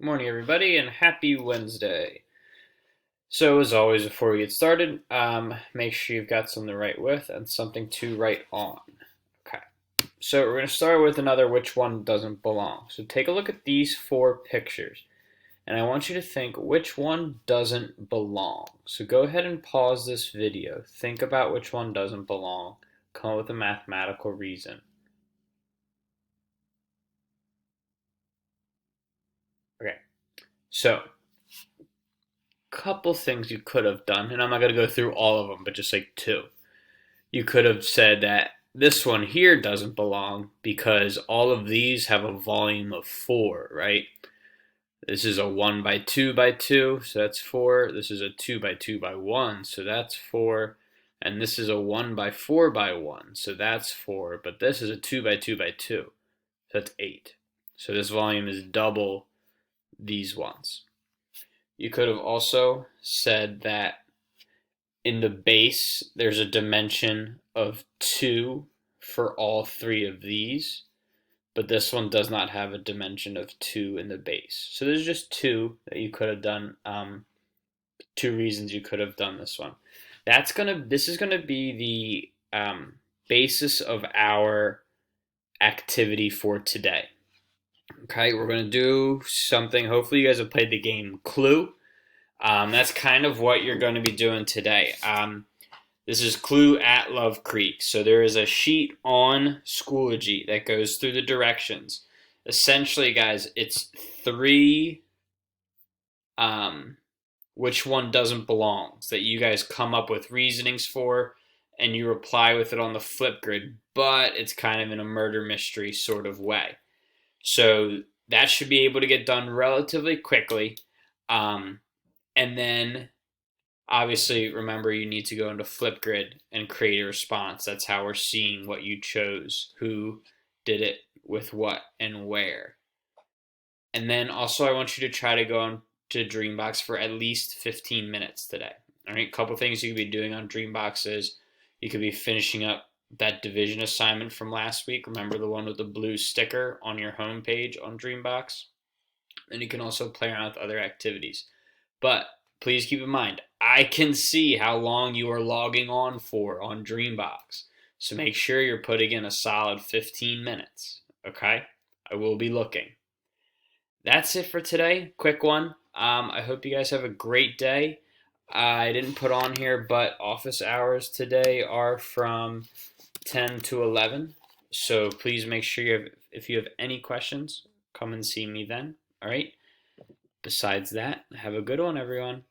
Good morning, everybody, and happy Wednesday. So, as always, before we get started, make sure you've got something to write with and something to write on. Okay, so we're going to start with another which one doesn't belong. So, take a look at these four pictures, and I want you to think which one doesn't belong. So, go ahead and pause this video. Think about which one doesn't belong. Come up with a mathematical reason. Okay, so couple things you could have done, and I'm not going to go through all of them, but just like two. You could have said that this one here doesn't belong because all of these have a volume of 4, right? This is a 1 by 2 by 2, so that's 4. This is a 2 by 2 by 1, so that's 4. And this is a 1 by 4 by 1, so that's 4. But this is a 2 by 2 by 2, so that's 8. So this volume is double these ones. You could have also said that in the base, there's a dimension of 2 for all three of these, but this one does not have a dimension of 2 in the base. So there's just two that you could have done, two reasons you could have done this one. This is gonna be the basis of our activity for today. Okay, we're gonna do something. Hopefully, you guys have played the game Clue. That's kind of what you're going to be doing today. This is Clue at Love Creek. So there is a sheet on Schoology that goes through the directions. Essentially, guys, it's three which one doesn't belong so that you guys come up with reasonings for and you reply with it on the flip grid, but it's kind of in a murder mystery sort of way. So that should be able to get done relatively quickly. And then, obviously, remember you need to go into Flipgrid and create a response. That's how we're seeing what you chose, who did it with what and where. And then also, I want you to try to go into Dreambox for at least 15 minutes today. All right, a couple things you could be doing on Dreambox is you could be finishing up that division assignment from last week. Remember the one with the blue sticker on your home page on Dreambox? And you can also play around with other activities. But please keep in mind, I can see how long you are logging on for on Dreambox. So make sure you're putting in a solid 15 minutes, okay? I will be looking. That's it for today. Quick one. I hope you guys have a great day. I didn't put on here, but office hours today are from 10 to 11. So please make sure if you have any questions, come and see me then. All right? Besides that, have a good one, everyone.